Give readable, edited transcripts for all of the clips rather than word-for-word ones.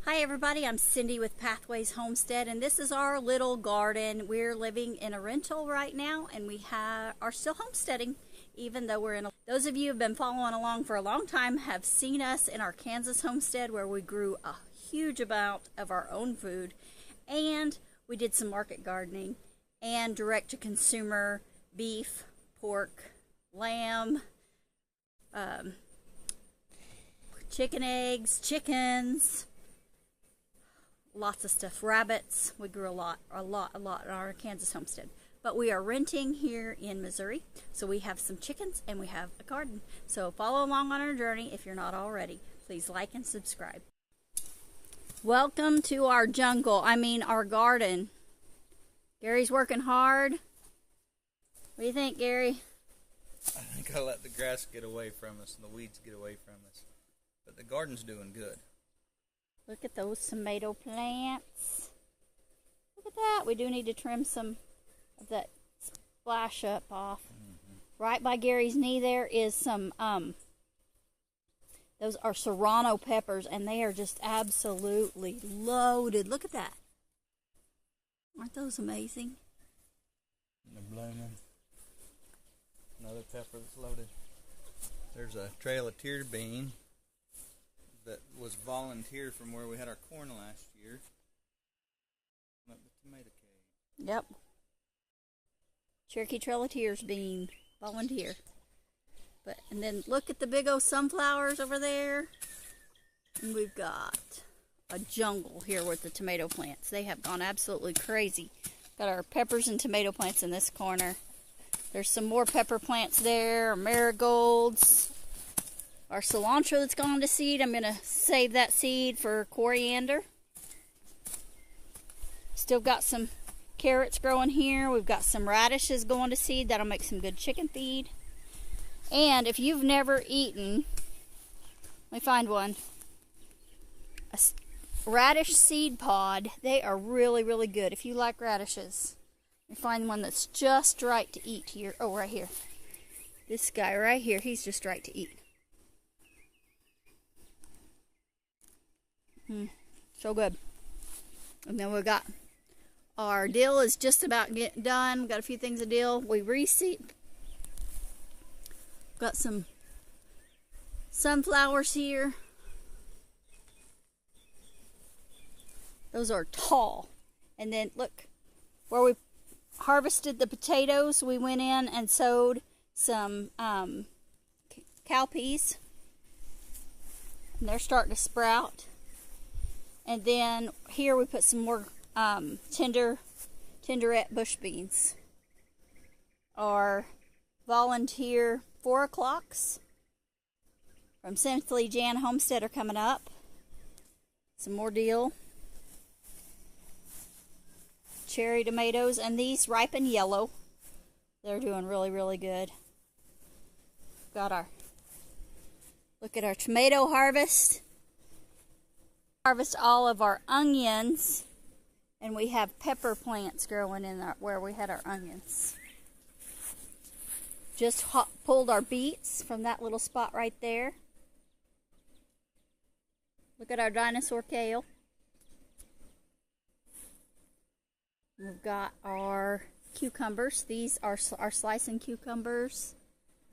Hi everybody, I'm Cindy with Pathways Homestead, and this is our little garden. We're living in a rental right now, and we are still homesteading, even though we're in a... Those of you who have been following along for a long time have seen us in our Kansas homestead, where we grew a huge amount of our own food, and we did some market gardening, and direct-to-consumer beef, pork, lamb, chicken eggs, chickens, lots of stuff, rabbits. We grew a lot in our Kansas homestead. But we are renting here in Missouri, so we have some chickens and we have a garden. So follow along on our journey if you're not already. Please like and subscribe. Welcome to our jungle, our garden. Gary's working hard. What do you think, Gary? I think I let the grass get away from us and the weeds get away from us. But the garden's doing good. Look at those tomato plants. Look at that. We do need to trim some of that splash up off. Right by Gary's knee there is some, those are serrano peppers, and they are just absolutely loaded. Look at that. Aren't those amazing? And they're blooming. Another pepper that's loaded. There's a trail of tear bean that was volunteered from where we had our corn last year. Up the tomato cave. Yep. Cherokee Trail of Tears bean, volunteer. And then look at the big old sunflowers over there. And we've got a jungle here with the tomato plants. They have gone absolutely crazy. Got our peppers and tomato plants in this corner. There's some more pepper plants there, marigolds. Our cilantro that's gone to seed, I'm going to save that seed for coriander. Still got some carrots growing here. We've got some radishes going to seed. That'll make some good chicken feed. And if you've never eaten, let me find one, a radish seed pod. They are really, really good if you like radishes. Let me find one that's just right to eat here. Oh, right here. This guy right here, he's just right to eat. So good. And then we got our dill is just about getting done. We've got a few things of dill. We reseed. Got some sunflowers here. Those are tall. And then look, where we harvested the potatoes, we went in and sowed some cowpeas. And they're starting to sprout. And then here we put some more tenderette bush beans. Our volunteer 4 o'clocks from Simply Jan Homestead are coming up. Some more dill. Cherry tomatoes, and these ripen yellow. They're doing really, really good. Got our, look at our tomato harvest. Harvest all of our onions, and we have pepper plants growing in where we had our onions. Just pulled our beets from that little spot right there. Look at our dinosaur kale. We've got our cucumbers. These are our slicing cucumbers.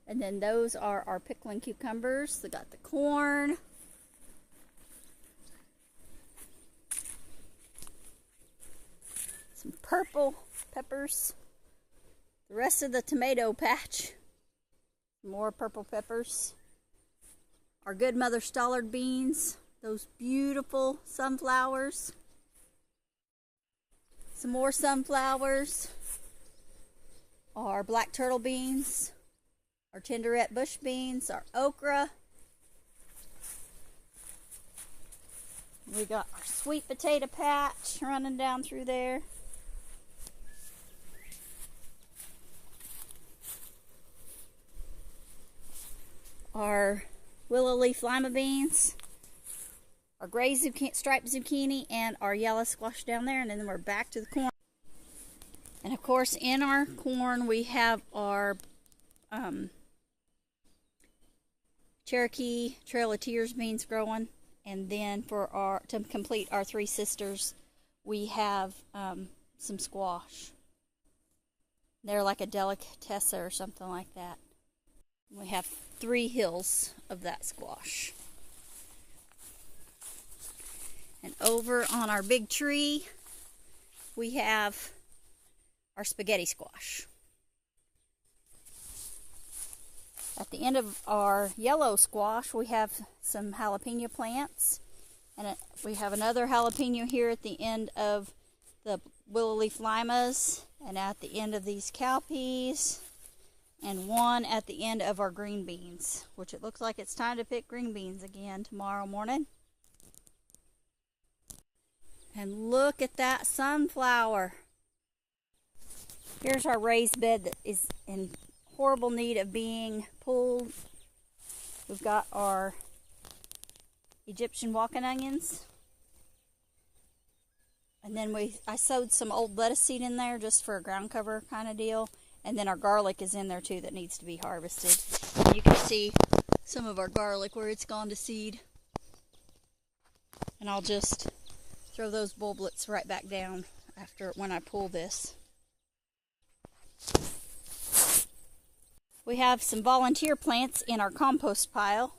And then those are our pickling cucumbers. We got the corn. Some purple peppers. The rest of the tomato patch. More purple peppers. Our good mother Stollard beans. Those beautiful sunflowers. Some more sunflowers. Our black turtle beans. Our tenderette bush beans. Our okra. We got our sweet potato patch running down through there. Our willow leaf lima beans, our gray striped zucchini, and our yellow squash down there, and then we're back to the corn. And of course, in our corn we have our Cherokee Trail of Tears beans growing, And then to complete our three sisters, we have some squash. They're like a delicatessen or something like that. We have 3 hills of that squash. And over on our big tree, we have our spaghetti squash. At the end of our yellow squash, we have some jalapeno plants. And we have another jalapeno here at the end of the willow leaf limas, and at the end of these cowpeas, and one at the end of our green beans, which it looks like it's time to pick green beans again tomorrow morning. And look at that sunflower. Here's our raised bed that is in horrible need of being pulled. We've got our Egyptian walking onions. And then I sowed some old lettuce seed in there just for a ground cover kind of deal. And then our garlic is in there too that needs to be harvested. And you can see some of our garlic where it's gone to seed. And I'll just throw those bulblets right back down when I pull this. We have some volunteer plants in our compost pile.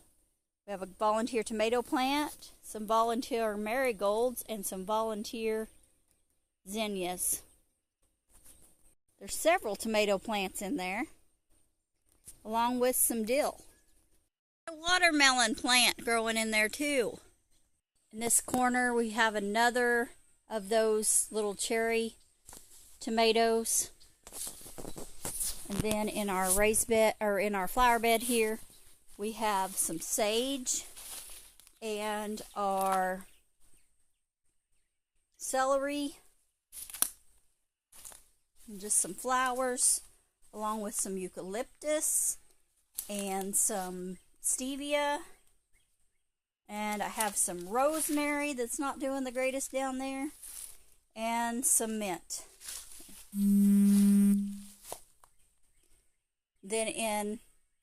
We have a volunteer tomato plant, some volunteer marigolds, and some volunteer zinnias. There's several tomato plants in there, along with some dill. A watermelon plant growing in there too. In this corner we have another of those little cherry tomatoes. And then in our raised bed, or in our flower bed here, we have some sage and our celery and just some flowers, along with some eucalyptus and some stevia. And I have some rosemary that's not doing the greatest down there, and some mint. Then in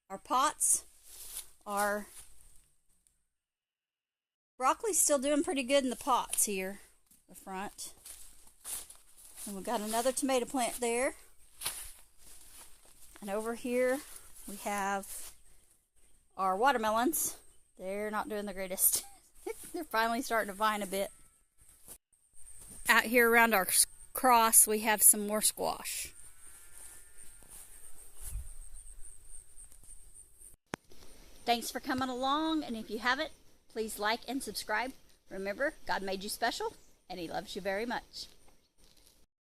our pots, our broccoli's still doing pretty good in the pots here, the front. And we've got another tomato plant there. And over here we have our watermelons. They're not doing the greatest. They're finally starting to vine a bit. Out here around our cross we have some more squash. Thanks for coming along, and if you haven't, please like and subscribe. Remember, God made you special, and He loves you very much.